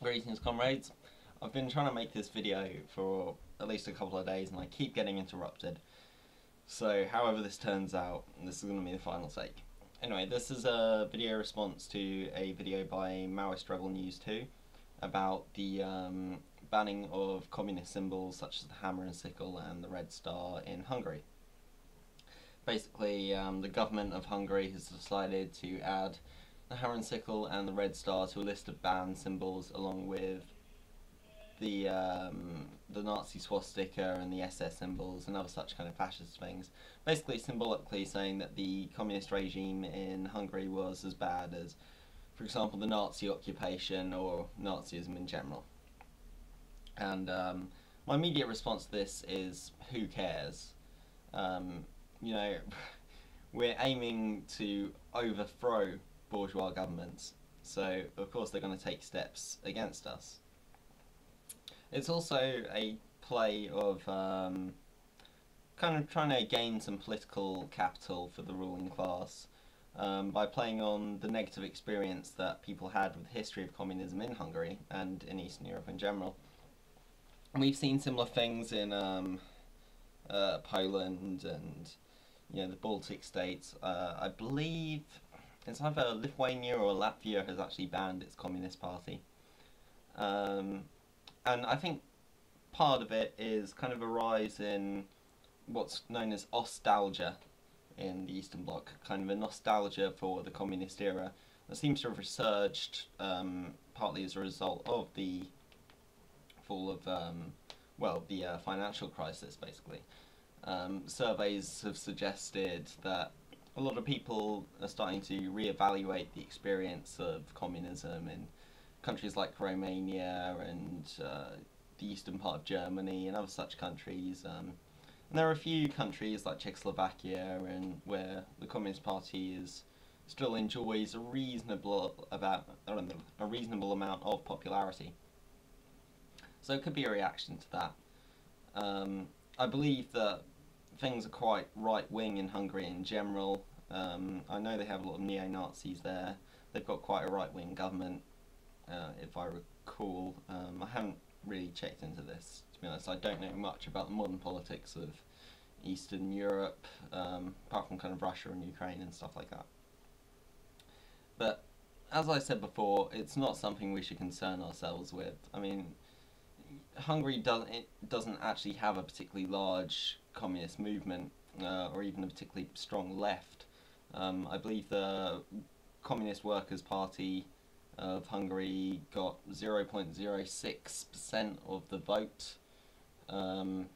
Greetings comrades. I've been trying to make this video for at least a couple of days and I keep getting interrupted. So however this turns out, this is going to be the final take. Anyway, this is a video response to a video by Maoist Rebel News 2 about the banning of communist symbols such as the hammer and sickle and the red star in Hungary. Basically, the government of Hungary has decided to add the hammer and sickle and the red star to a list of banned symbols, along with the Nazi swastika and the SS symbols and other such kind of fascist things. Basically, symbolically saying that the communist regime in Hungary was as bad as, for example, the Nazi occupation or Nazism in general. And my immediate response to this is, who cares? You know, we're aiming to overthrow bourgeois governments, so of course they're going to take steps against us. It's also a play of kind of trying to gain some political capital for the ruling class by playing on the negative experience that people had with the history of communism in Hungary and in Eastern Europe in general. And we've seen similar things in Poland and the Baltic states. I believe it's either Lithuania or Latvia has actually banned its communist party. And I think part of it is kind of a rise in what's known as nostalgia in the Eastern Bloc, kind of a nostalgia for the communist era that seems to have resurged partly as a result of the fall of, the financial crisis, basically. Surveys have suggested that a lot of people are starting to re-evaluate the experience of communism in countries like Romania and the eastern part of Germany and other such countries. And there are a few countries like Czechoslovakia and where the Communist Party still enjoys a reasonable amount of popularity. So it could be a reaction to that. I believe that things are quite right-wing in Hungary in general. I know they have a lot of neo-Nazis there. They've got quite a right-wing government, if I recall. I haven't really checked into this, to be honest. I don't know much about the modern politics of Eastern Europe, apart from kind of Russia and Ukraine and stuff like that. But, as I said before, it's not something we should concern ourselves with. I mean, Hungary doesn't actually have a particularly large communist movement, or even a particularly strong left. I believe the Communist Workers' Party of Hungary got 0.06% of the vote in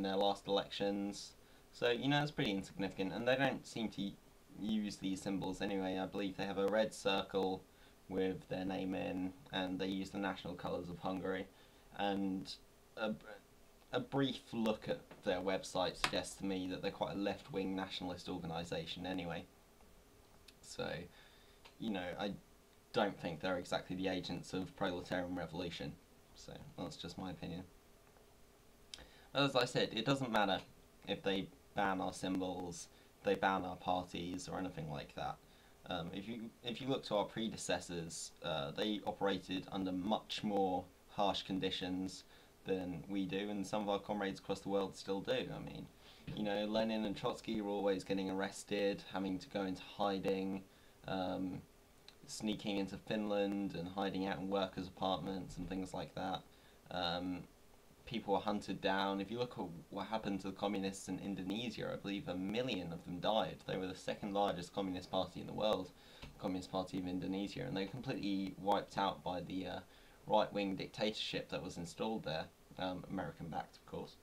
their last elections. So, it's pretty insignificant, and they don't seem to use these symbols anyway. I believe they have a red circle with their name in, and they use the national colours of Hungary. And a brief look at their website suggests to me that they're quite a left-wing nationalist organisation anyway. So, I don't think they're exactly the agents of proletarian revolution. So, that's just my opinion. As I said, it doesn't matter if they ban our symbols, if they ban our parties, or anything like that. If you look to our predecessors, they operated under much more harsh conditions than we do, and some of our comrades across the world still do. I mean, Lenin and Trotsky were always getting arrested, having to go into hiding, sneaking into Finland and hiding out in workers' apartments and things like that. People were hunted down. If you look at what happened to the communists in Indonesia, I believe 1 million of them died. They were the second largest communist party in the world, the Communist Party of Indonesia, and they were completely wiped out by the right-wing dictatorship that was installed there, American-backed, of course,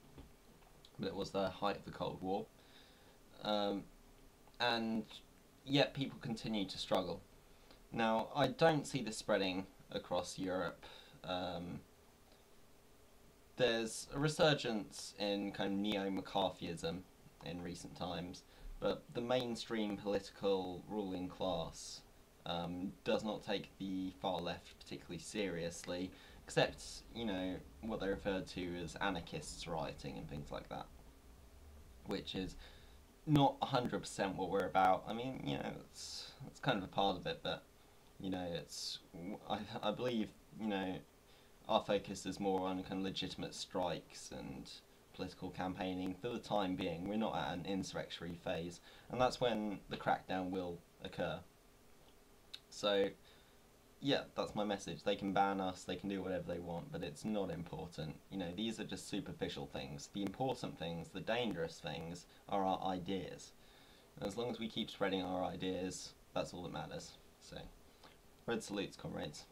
but it was the height of the Cold War, and yet people continue to struggle. Now, I don't see this spreading across Europe. There's a resurgence in kind of neo-McCarthyism in recent times, but the mainstream political ruling class does not take the far left particularly seriously, except, what they refer to as anarchists rioting and things like that, which is not 100% what we're about. I mean, it's kind of a part of it, but You know, I believe, you know, our focus is more on kind of legitimate strikes and political campaigning for the time being. We're not at an insurrectionary phase, and that's when the crackdown will occur. So, yeah, that's my message. They can ban us, they can do whatever they want, but it's not important. You know, these are just superficial things. The important things, the dangerous things, are our ideas. And as long as we keep spreading our ideas, that's all that matters. So, red salutes, comrades.